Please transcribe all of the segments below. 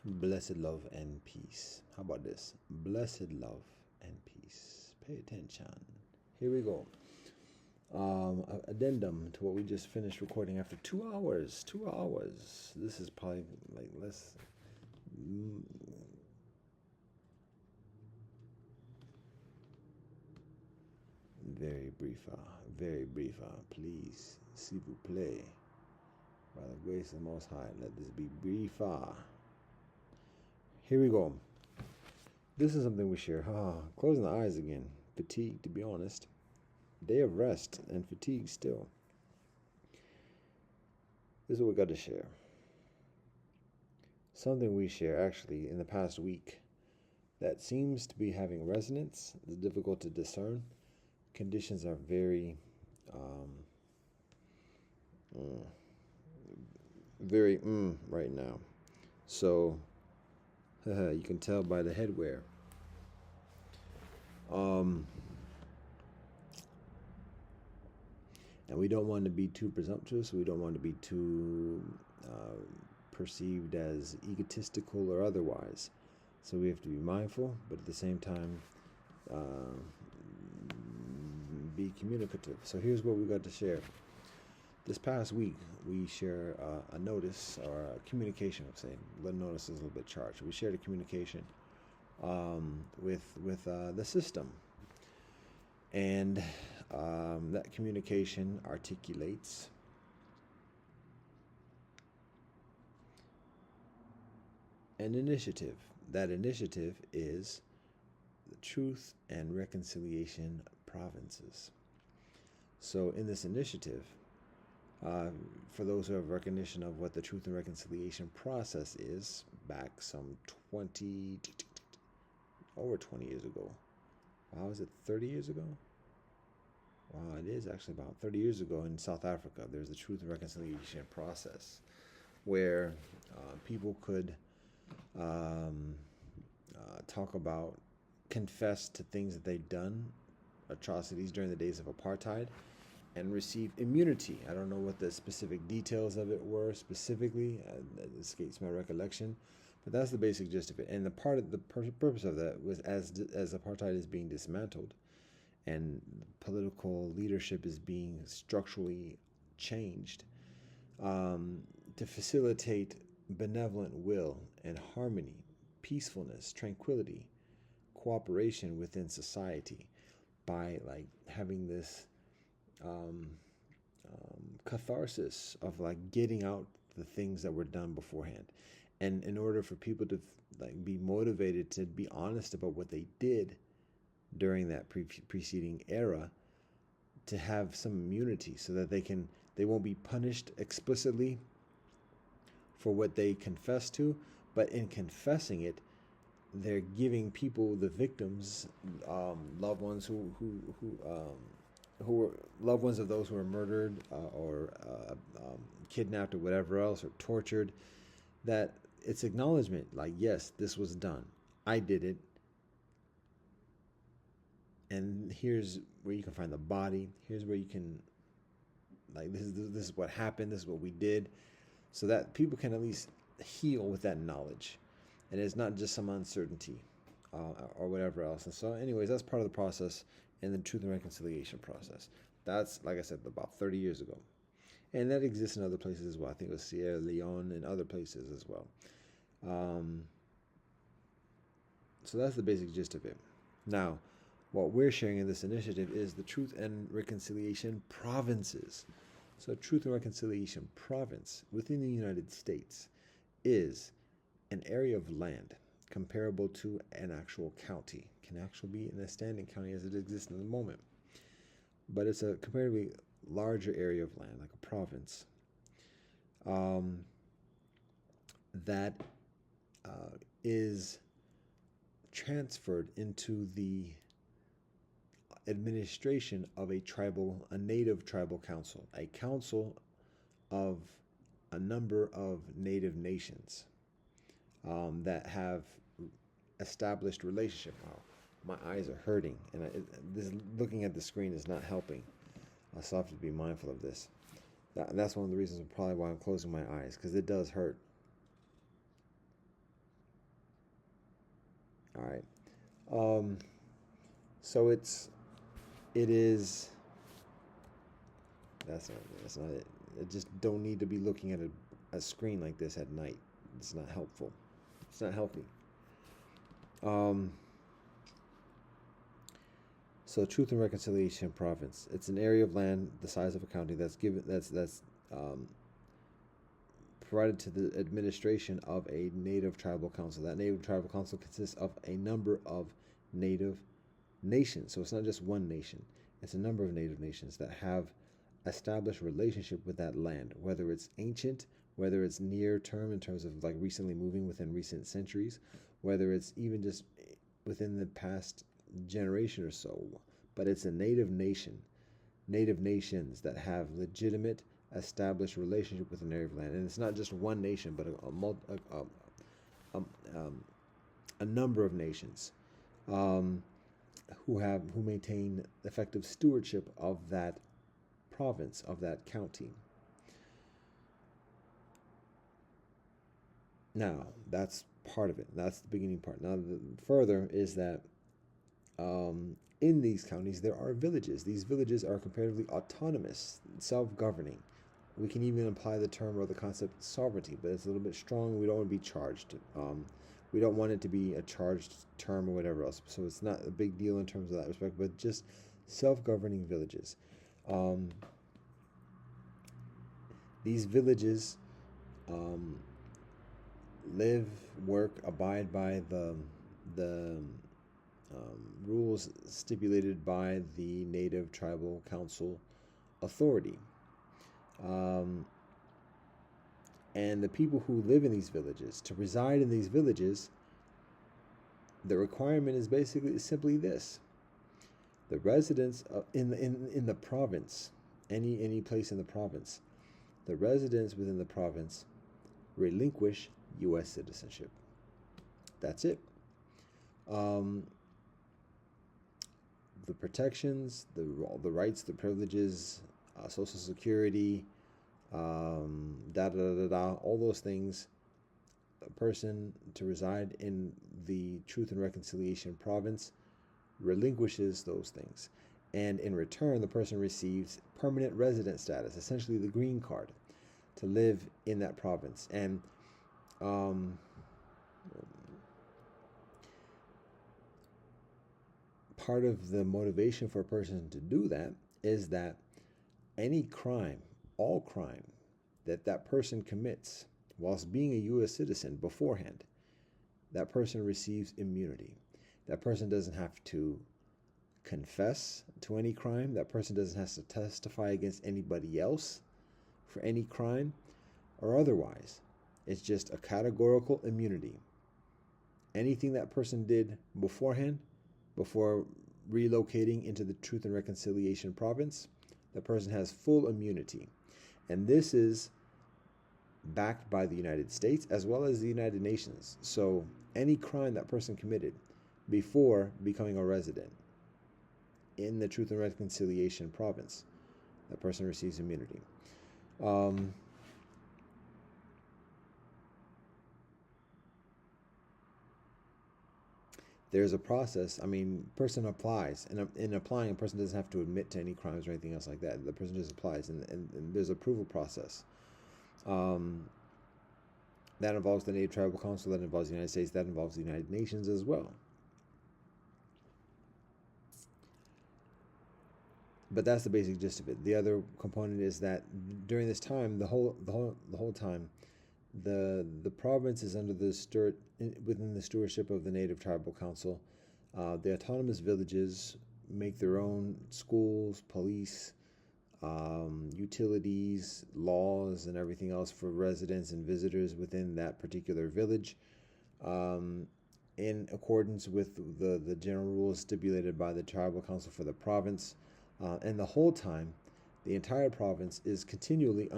Blessed love and peace. How about this? Blessed love and peace. Pay attention. Here we go. Addendum to what we just finished recording after 2 hours. 2 hours. This is probably like less. Very brief. Very brief. Please, s'il vous plaît. By the grace of the Most High, let this be brief. Here we go. This is something we share. Closing the eyes again. Fatigue, to be honest. Day of rest and fatigue still. This is what we got to share. Something we share actually in the past week that seems to be having resonance. It's difficult to discern. Conditions are very, very right now. So you can tell by the headwear. And we don't want to be too presumptuous. We don't want to be too perceived as egotistical or otherwise. So we have to be mindful, but at the same time, be communicative. So here's what we got to share. This past week, we share a notice or a communication. I'm saying the notice is a little bit charged. We shared a communication with the system, and that communication articulates an initiative. That initiative is the Truth and Reconciliation Provinces. So in this initiative, for those who have recognition of what the Truth and Reconciliation process is, back some over 20 years ago. Wow, is it 30 years ago? Wow, it is actually about 30 years ago in South Africa. There's the Truth and Reconciliation process where people could talk about, confess to things that they'd done, atrocities during the days of apartheid, and receive immunity. I don't know what the specific details of it were specifically. It escapes my recollection. But that's the basic gist of it. And the purpose of that was as apartheid is being dismantled and political leadership is being structurally changed, to facilitate benevolent will and harmony, peacefulness, tranquility, cooperation within society by like having this catharsis of like getting out the things that were done beforehand. And in order for people to like be motivated to be honest about what they did during that preceding era, to have some immunity so that they won't be punished explicitly for what they confess to, but in confessing it, they're giving people, the victims, loved ones who were loved ones of those who were murdered or kidnapped or whatever else, or tortured, that it's acknowledgement, like, yes, this was done, I did it, and here's where you can find the body, here's where you can, like, this is what happened, this is what we did, so that people can at least heal with that knowledge, and it's not just some uncertainty or whatever else. And so anyways, that's part of the process in the Truth and Reconciliation process. That's, like I said, about 30 years ago. And that exists in other places as well. I think it was Sierra Leone and other places as well. So that's the basic gist of it. Now, what we're sharing in this initiative is the Truth and Reconciliation Provinces. So Truth and Reconciliation Province within the United States is an area of land comparable to an actual county. Can actually be in a standing county as it exists in the moment. But it's a comparatively larger area of land, like a province, that is transferred into the administration of a native tribal council, a council of a number of native nations that have established relationship. Wow, my eyes are hurting, and this looking at the screen is not helping. So I have to be mindful of this. That's one of the reasons probably why I'm closing my eyes, because it does hurt. All right. Um, so it is. That's not it. I just don't need to be looking at a screen like this at night. It's not helpful. It's not healthy. Um, so Truth and Reconciliation Province. It's an area of land the size of a county that's um, provided to the administration of a native tribal council. That native tribal council consists of a number of native nations. So it's not just one nation. It's a number of native nations that have established relationship with that land, whether it's ancient, whether it's near term in terms of like recently moving within recent centuries, whether it's even just within the past generation or so. But it's a native nation, native nations that have legitimate established relationship with the native land, and it's not just one nation, but a, a number of nations um, who maintain effective stewardship of that province, of that county. Now that's part of it. That's the beginning part. Now the further is that in these counties there are villages. These villages are comparatively autonomous, self-governing. We can even apply the term or the concept sovereignty, but it's a little bit strong. We don't want to be charged. We don't want it to be a charged term or whatever else. So it's not a big deal in terms of that respect, but just self-governing villages. Um, these villages um, live, work, abide by the rules stipulated by the Native Tribal Council authority. Um, and the people who live in these villages, to reside in these villages, the requirement is basically simply this: the residents in the province, any place in the province, the residents within the province relinquish U.S. citizenship. That's it. Um, the protections, the rights, the privileges, Social Security, da da da da, all those things. A person to reside in the Truth and Reconciliation Province relinquishes those things, and in return, the person receives permanent resident status, essentially the green card, to live in that province. And um, part of the motivation for a person to do that is that any crime, all crime that person commits whilst being a U.S. citizen beforehand, that person receives immunity. That person doesn't have to confess to any crime. That person doesn't have to testify against anybody else for any crime or otherwise. It's just a categorical immunity. Anything that person did beforehand, before relocating into the Truth and Reconciliation Province, the person has full immunity. And this is backed by the United States as well as the United Nations. So any crime that person committed before becoming a resident in the Truth and Reconciliation Province, that person receives immunity. There's a process. I mean, person applies, and in applying, a person doesn't have to admit to any crimes or anything else like that. The person just applies, and there's approval process. Um, that involves the Native Tribal Council, that involves the United States, that involves the United Nations as well. But that's the basic gist of it. The other component is that during this time, the whole time, the province is under within the stewardship of the Native Tribal Council. The autonomous villages make their own schools, police, utilities, laws, and everything else for residents and visitors within that particular village, in accordance with the general rules stipulated by the Tribal Council for the province. And the whole time, the entire province is continually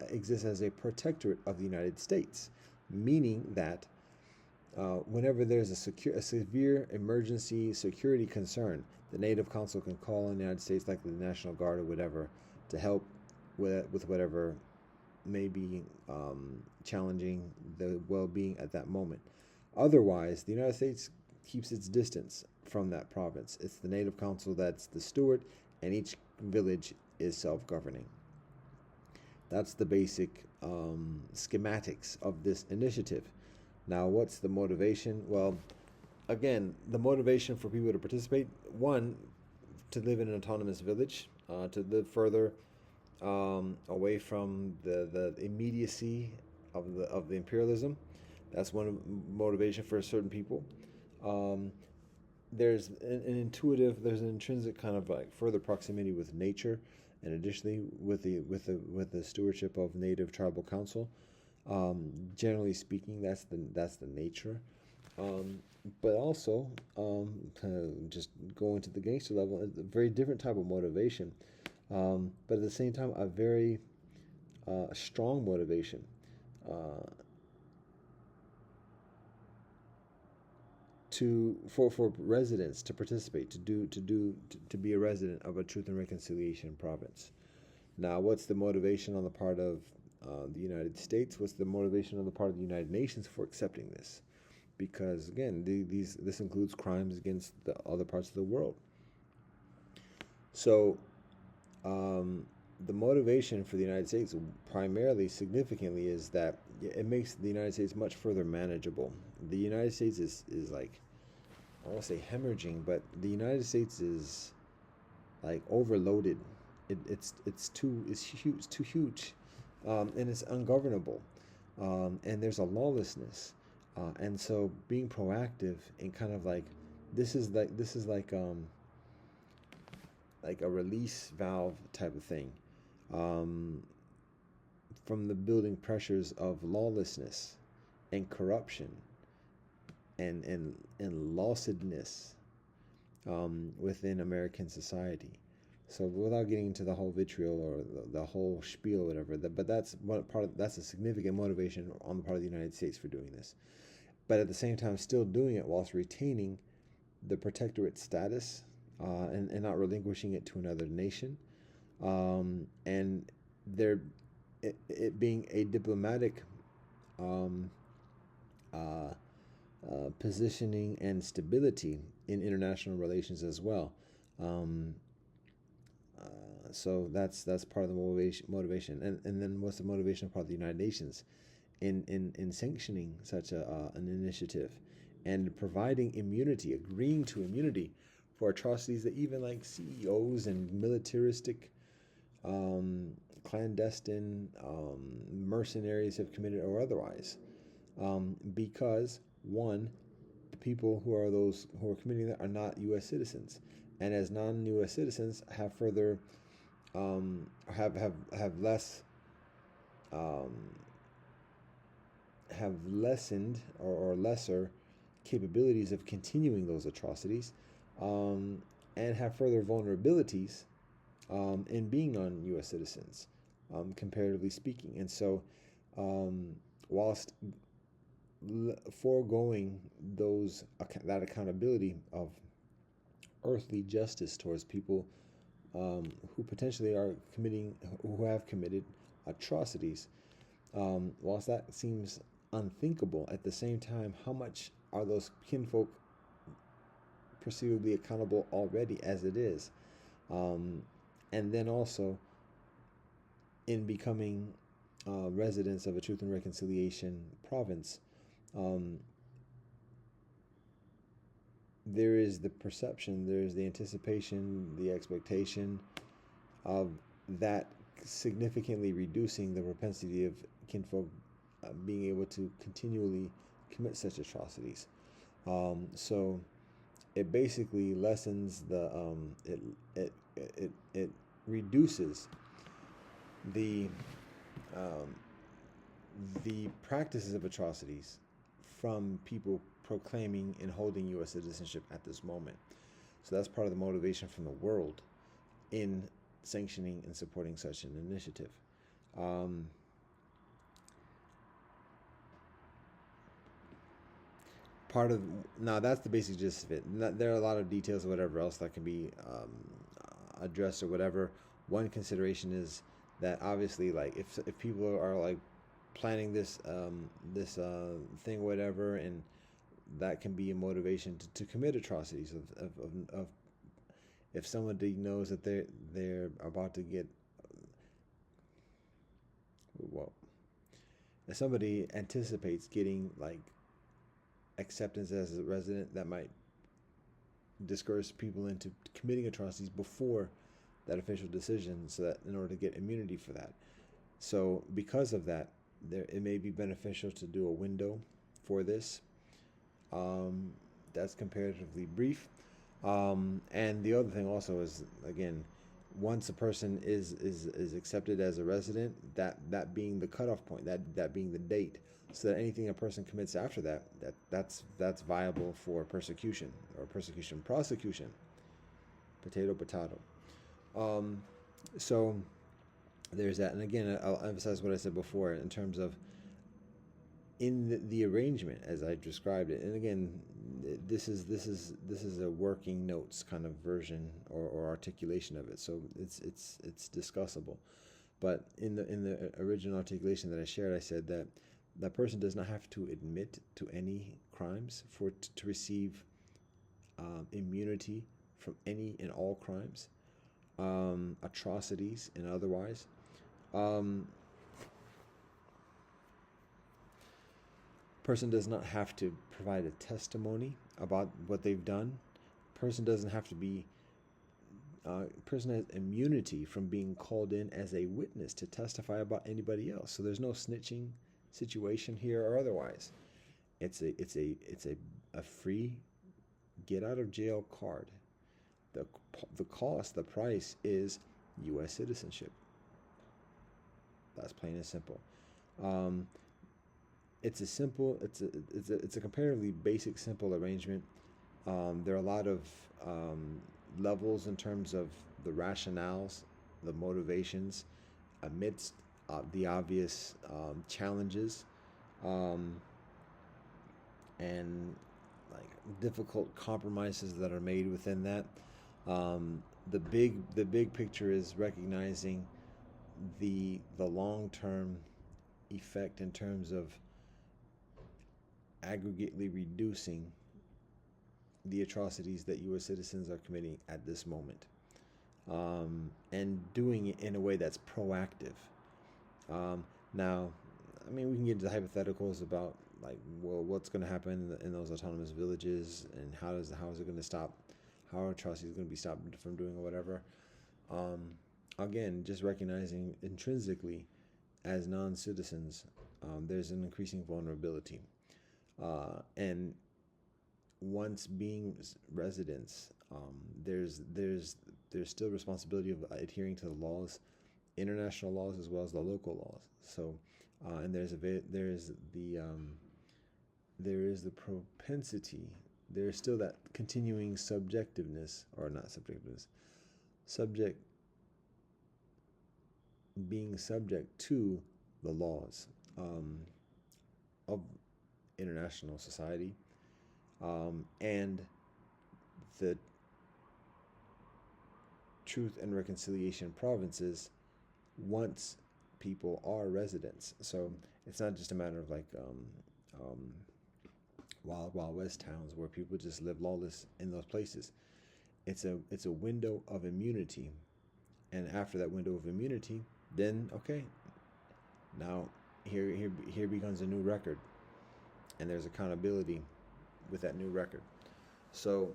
exists as a protectorate of the United States, meaning that whenever there's a severe emergency security concern, the Native Council can call on the United States, like the National Guard or whatever, to help with whatever may be challenging the well-being at that moment. Otherwise, the United States keeps its distance from that province. It's the native council that's the steward, and each village is self-governing. That's the basic schematics of this initiative. Now, what's the motivation? Well, again, the motivation for people to participate, one, to live in an autonomous village, to live further away from the immediacy of the imperialism. That's one motivation for certain people. Um, there's there's an intrinsic kind of like further proximity with nature, and additionally with the stewardship of native tribal council. Generally speaking, that's the nature. Um, but also, just going to the gangster level, a very different type of motivation. But at the same time, a very strong motivation. Uh, for residents to participate to be a resident of a Truth and Reconciliation province. Now, what's the motivation on the part of the United States? What's the motivation on the part of the United Nations for accepting this? Because again, this includes crimes against the other parts of the world. So, um, the motivation for the United States, primarily, significantly, is that it makes the United States much further manageable. The United States is like, I don't want to say hemorrhaging, but the United States is like overloaded. It's too huge, and it's ungovernable, and there's a lawlessness, and so being proactive and kind of like this is like a release valve type of thing, um, from the building pressures of lawlessness and corruption and lostedness within American society. So without getting into the whole vitriol or the whole spiel or whatever, but that's a significant motivation on the part of the United States for doing this. But at the same time, still doing it whilst retaining the protectorate status, and not relinquishing it to another nation, and there it being a diplomatic um, uh, positioning and stability in international relations as well. Um, so that's part of the motivation, and then what's the motivation part of the United Nations in sanctioning such an initiative and providing immunity, agreeing to immunity for atrocities that even like CEOs and militaristic, um, clandestine, mercenaries have committed or otherwise, because one, the people who are committing that are not U.S. citizens, and as non-U.S. citizens have further have less um, have lessened or lesser capabilities of continuing those atrocities, um, and have further vulnerabilities in being non-U.S. citizens, comparatively speaking. And so, um, whilst foregoing that accountability of earthly justice towards people who potentially who have committed atrocities, whilst that seems unthinkable, at the same time, how much are those kinfolk perceivably accountable already as it is? And then also, in becoming residents of a Truth and Reconciliation province, um, there is the perception, there is the anticipation, the expectation of that significantly reducing the propensity of kinfolk being able to continually commit such atrocities. So it basically lessens it reduces the um, the practices of atrocities from people proclaiming and holding U.S. citizenship at this moment. So that's part of the motivation from the world in sanctioning and supporting such an initiative. Um, Part of Now that's the basic gist of it. There are a lot of details or whatever else that can be addressed or whatever. One consideration is that obviously, like if people are like planning this thing, whatever, and that can be a motivation to commit atrocities. Of if somebody knows that they're about to get, well, if somebody anticipates getting like acceptance as a resident, that might discourage people into committing atrocities before that official decision, so that in order to get immunity for that. So because of that, it may be beneficial to do a window for this. That's comparatively brief. And the other thing also is, again, once a person is accepted as a resident, that being the cutoff point, that being the date, so that anything a person commits after that's viable for persecution or persecution prosecution. Potato potato. So there's that, and again, I'll emphasize what I said before in terms of in the arrangement as I described it. And again, this is a working notes kind of version or articulation of it, so it's discussable. But in the original articulation that I shared, I said that that person does not have to admit to any crimes to receive immunity from any and all crimes, atrocities and otherwise. Person does not have to provide a testimony about what they've done. Person doesn't have to be. Person has immunity from being called in as a witness to testify about anybody else. So there's no snitching situation here or otherwise. It's a free get out of jail card. The cost, the price is U.S. citizenship. That's plain and simple. It's a comparatively basic, simple arrangement. There are a lot of levels in terms of the rationales, the motivations, amidst the obvious challenges and like difficult compromises that are made within that. The big picture is recognizing the long-term effect in terms of aggregately reducing the atrocities that U.S. citizens are committing at this moment, and doing it in a way that's proactive. Now, I mean, we can get into hypotheticals about like, well, what's going to happen in those autonomous villages, and how is it going to stop? How are atrocities going to be stopped from doing or whatever? Again, just recognizing intrinsically as non-citizens, there's an increasing vulnerability, and once being residents, there's still responsibility of adhering to the laws, international laws as well as the local laws. So, and there is the propensity. There's still that continuing subjectiveness, or not subjectiveness, being subject to the laws of international society, and the Truth and Reconciliation provinces once people are residents. So it's not just a matter of like Wild West towns where people just live lawless in those places. It's a window of immunity, and after that window of immunity, then okay, now here becomes a new record, and there's accountability with that new record. So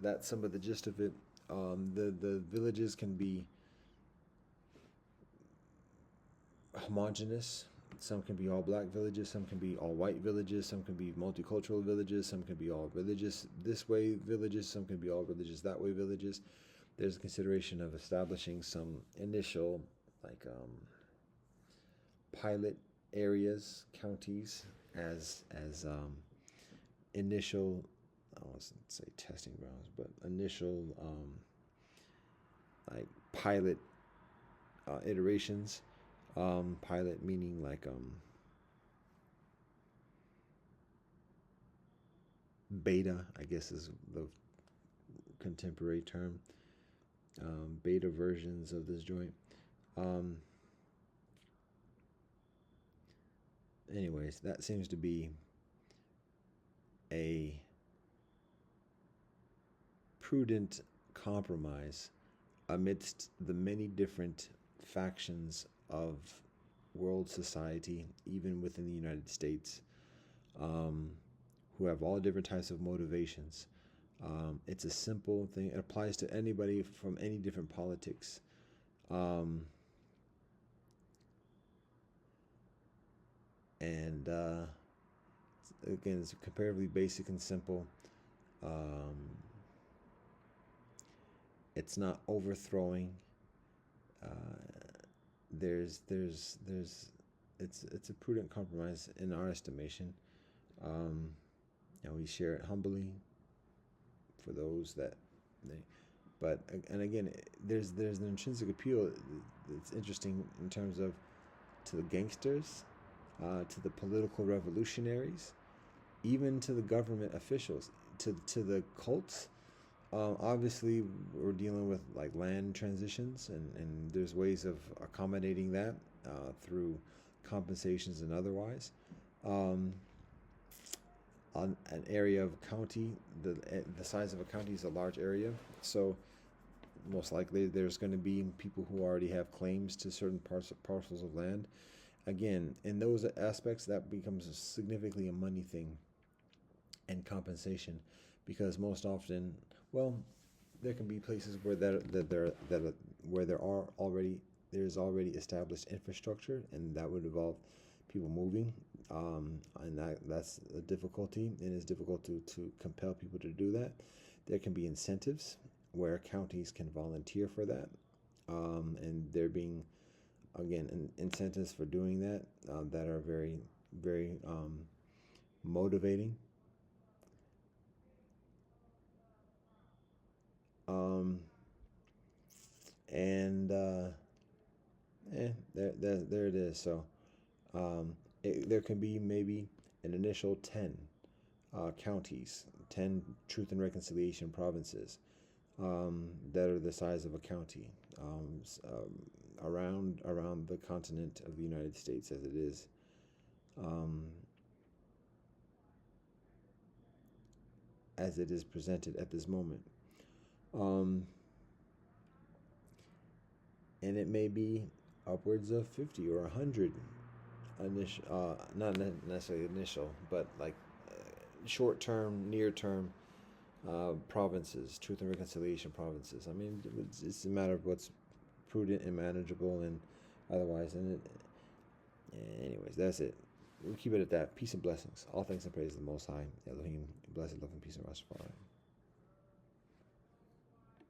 that's some of the gist of it. The villages can be homogenous. Some can be all black villages, some can be all white villages, some can be multicultural villages, some can be all religious this way villages, some can be all religious that way villages. There's a consideration of establishing some initial pilot areas, counties, as initial, I don't want to say testing grounds, but initial pilot iterations. Pilot meaning beta, I guess is the contemporary term. Beta versions of this joint. Anyways, that seems to be a prudent compromise amidst the many different factions of world society, even within the United States, um, who have all different types of motivations. It's a simple thing. It applies to anybody from any different politics. Um, and again, it's comparatively basic and simple. Um, it's not overthrowing. There's it's a prudent compromise in our estimation. Um, and we share it humbly for those that they. But and again, there's an intrinsic appeal. It's interesting in terms of to the gangsters, to the political revolutionaries, even to the government officials, to the cults. Obviously, we're dealing with like land transitions, and there's ways of accommodating that through compensations and otherwise. Um, on an area of a county, the size of a county is a large area, so most likely there's going to be people who already have claims to certain parcels of land. Again, in those aspects, that becomes significantly a money thing and compensation, because most often, well, there can be places where where there's already established infrastructure, and that would involve people moving, and that's a difficulty, and it's difficult to compel people to do that. There can be incentives where counties can volunteer for that, and there being again incentives for doing that that are very very motivating. Um, and there it is. So there can be maybe an initial 10 counties, 10 Truth and Reconciliation provinces that are the size of a county around the continent of the United States as it is. Um, as it is presented at this moment. Um, and it may be upwards of 50 or 100 initial, not necessarily initial, but like short term, near term provinces, Truth and Reconciliation provinces. I mean, it's a matter of what's prudent and manageable and otherwise. Anyways, that's it. We'll keep it at that. Peace and blessings. All thanks and praise to the Most High, Elohim. Blessed, love, and peace and Rastafari.